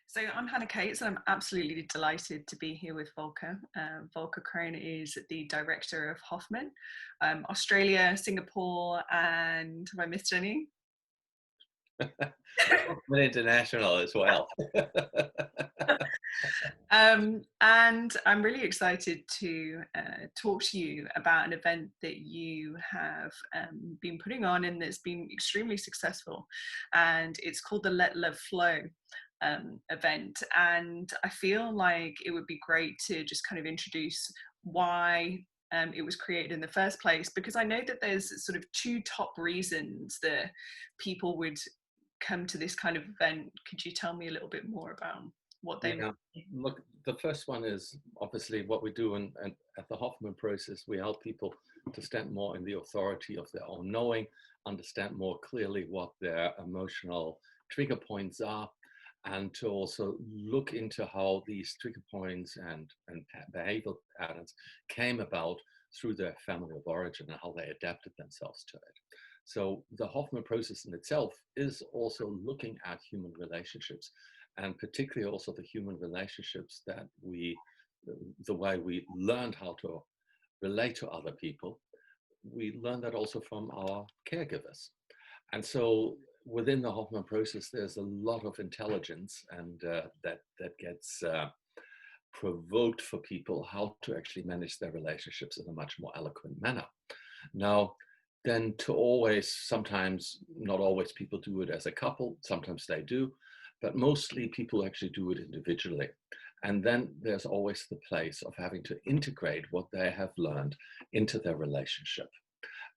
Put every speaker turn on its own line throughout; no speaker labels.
So I'm Hannah Cates, and I'm absolutely delighted to be here with Volker. Volker Krohn is the director of Hoffman, Australia, Singapore, and have I missed any?
Hoffman International as well.
And I'm really excited to talk to you about an event that you have been putting on and that's been extremely successful. And it's called the Let Love Flow event. And I feel like it would be great to just kind of introduce why it was created in the first place, because I know that there's sort of two top reasons that people would come to this kind of event. Could you tell me a little bit more about what they
Yeah, look, the first one is obviously what we do, and at the Hoffman process, we help people to stand more in the authority of their own knowing, understand more clearly what their emotional trigger points are, and to also look into how these trigger points and behavioral patterns came about through their family of origin and how they adapted themselves to it. So the Hoffman process in itself is also looking at human relationships, and particularly also the human relationships that the way we learned how to relate to other people, we learned that also from our caregivers. And so within the Hoffman process, there's a lot of intelligence, and that gets provoked for people how to actually manage their relationships in a much more eloquent manner. Now, then to always, sometimes, not always, people do it as a couple, sometimes they do, but mostly people actually do it individually. And then there's always the place of having to integrate what they have learned into their relationship.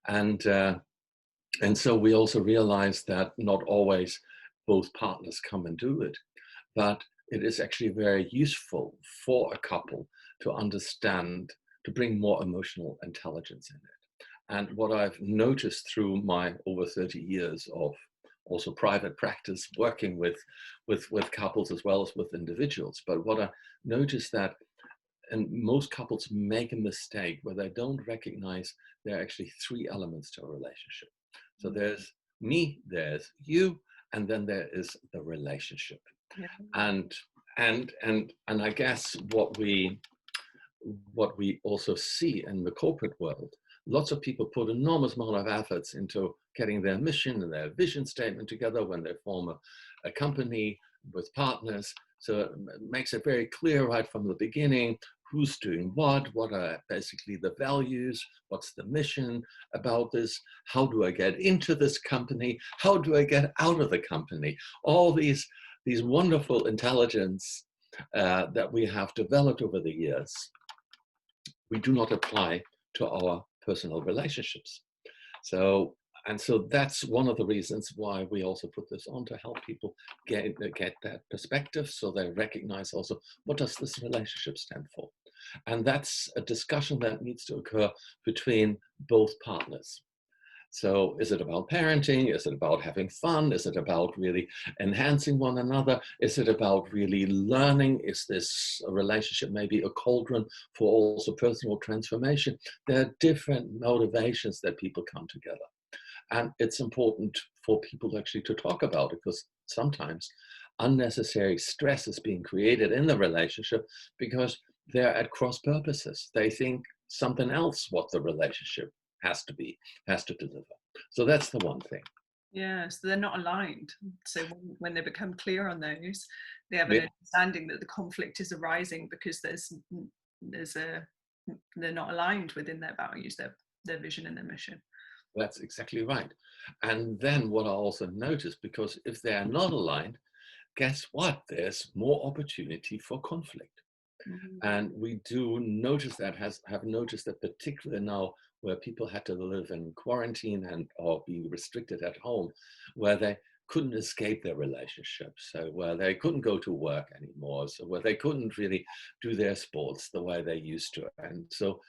And so we also realize that not always both partners come and do it, but it is actually very useful for a couple to understand, to bring more emotional intelligence in it. And what I've noticed through my over 30 years of also private practice, working with couples as well as with individuals, but what I noticed that, and most couples make a mistake where they don't recognize there are actually three elements to a relationship. So there's me, there's you, and then there is the relationship.
Yeah.
And I guess what we also see in the corporate world, lots of people put enormous amount of efforts into getting their mission and their vision statement together when they form a company with partners. So it makes it very clear right from the beginning who's doing what are basically the values, what's the mission about this, how do I get into this company, how do I get out of the company. All these wonderful intelligence that we have developed over the years, we do not apply to our personal relationships. So that's one of the reasons why we also put this on, to help people get that perspective, so they recognize also what does this relationship stand for. And that's a discussion that needs to occur between both partners. So is it about parenting? Is it about having fun? Is it about really enhancing one another? Is it about really learning? Is this a relationship maybe a cauldron for also personal transformation? There are different motivations that people come together. And it's important for people actually to talk about it, because sometimes unnecessary stress is being created in the relationship because they're at cross purposes. They think something else what the relationship has to deliver. So that's the one thing.
Yeah, so they're not aligned. So when they become clear on those, they have
Yeah,
an understanding that the conflict is arising because they're not aligned within their values, their vision and their mission.
that's exactly right. And then what I also noticed, because if they are not aligned, guess what? There's more opportunity for conflict.
Mhm.
And we do notice that, have noticed that particularly now where people had to live in quarantine and or be restricted at home, where they couldn't escape their relationships, so where they couldn't go to work anymore, so where they couldn't really do their sports the way they used to. And so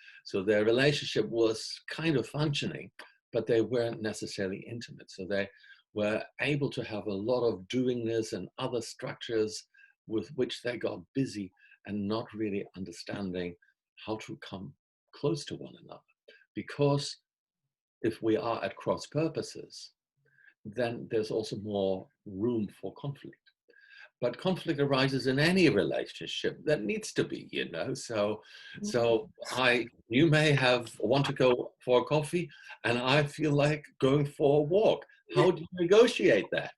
their relationship was kind of functioning, but they weren't necessarily intimate. So they were able to have a lot of doingness and other structures with which they got busy, and not really understanding how to come close to one another. Because if we are at cross purposes, then there's also more room for conflict. but conflict arises in any relationship. That needs to be, you may want to go for a coffee, and I feel like going for a walk. How do you negotiate that?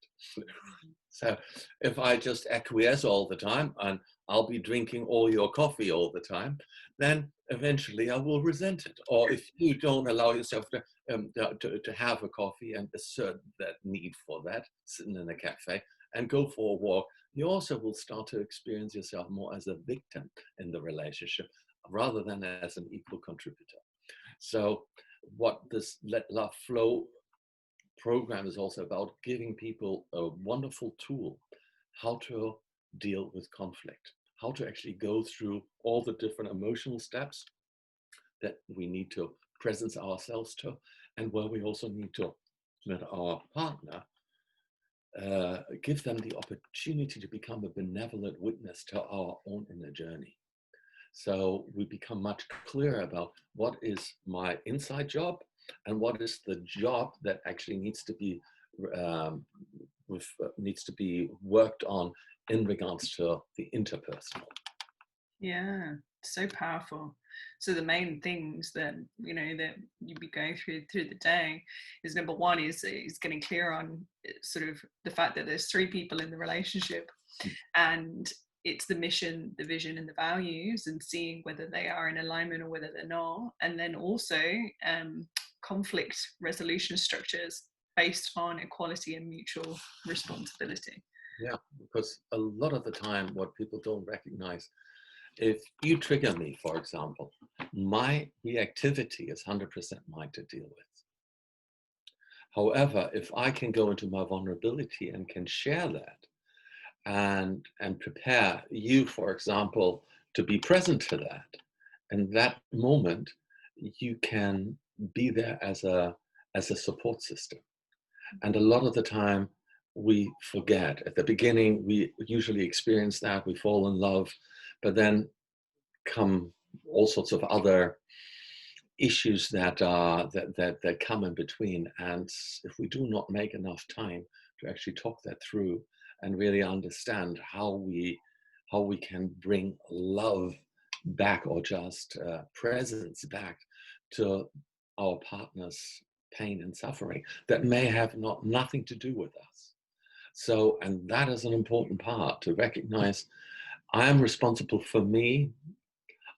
So if I just acquiesce all the time and I'll be drinking all your coffee all the time, then eventually I will resent it. Or if you don't allow yourself to have a coffee and assert that need for that, sitting in a cafe and go for a walk, you also will start to experience yourself more as a victim in the relationship rather than as an equal contributor. So what this Let Love Flow program is also about giving people a wonderful tool how to deal with conflict, how to actually go through all the different emotional steps that we need to presence ourselves to, and where we also need to let our partner give them the opportunity to become a benevolent witness to our own inner journey. So we become much clearer about what is my inside job and what is the job that actually needs to be worked on in regards to the interpersonal.
Yeah, so powerful. So the main things that that you'd be going through the day is, number one is getting clear on sort of the fact that there's three people in the relationship, and it's the mission, the vision, and the values, and seeing whether they are in alignment or whether they're not. And then also conflict resolution structures based on equality and mutual responsibility.
Yeah, because a lot of the time what people don't recognize, if you trigger me, for example, my reactivity is 100% mine to deal with. However, if I can go into my vulnerability and can share that and prepare you, for example, to be present to that, in that moment, you can be there as a support system. And a lot of the time, we forget. At the beginning, we usually experience that, we fall in love, but then come all sorts of other issues that come in between. And if we do not make enough time to actually talk that through and really understand how we can bring love back, or just presence back to our partner's pain and suffering that may have nothing to do with us. So, and that is an important part, to recognize I am responsible for me.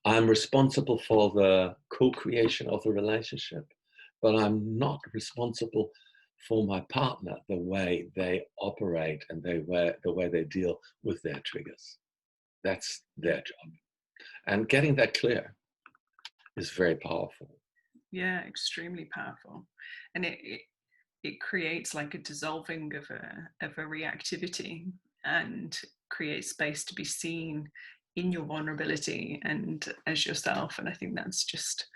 I'm responsible for the co-creation of the relationship, but I'm not responsible for my partner, the way they operate and the way they deal with their triggers. That's their job. And getting that clear is very powerful.
Yeah, extremely powerful. And it creates like a dissolving of a reactivity, and creates space to be seen in your vulnerability and as yourself. And I think that's just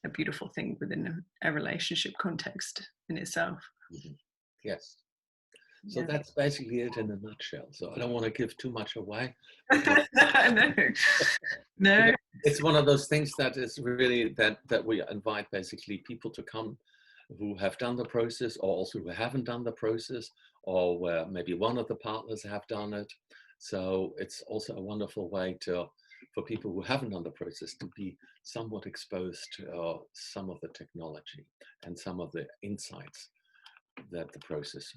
a beautiful thing within a relationship context in itself.
Mm-hmm. Yes. So
Yeah.
that's basically it in a nutshell. So I don't want to give too much away.
No.
It's one of those things that is really that we invite basically people to come who have done the process, or also who haven't done the process, or where maybe one of the partners have done it. So it's also a wonderful way for people who haven't done the process to be somewhat exposed to some of the technology and some of the insights that the process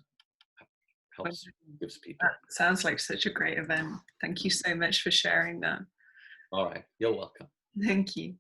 gives people.
That sounds like such a great event. Thank you so much for sharing that.
All right, you're welcome.
Thank you.